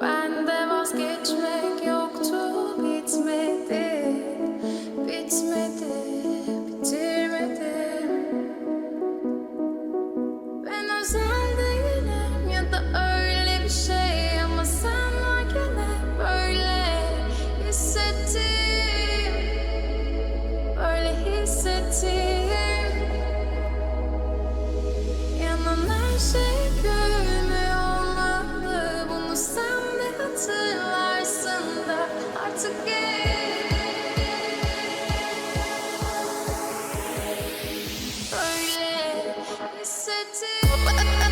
bende vazgeçmek yoktu. Bitmedi, bitmedi, bitirmedim. Ben özel değilim ya da öyle bir şey, ama sen varken hep böyle hissettim, böyle hissettim. Yanan her şey görünmüyor olmalı, bunu sen de hatırlarsın da artık böyle hissettim.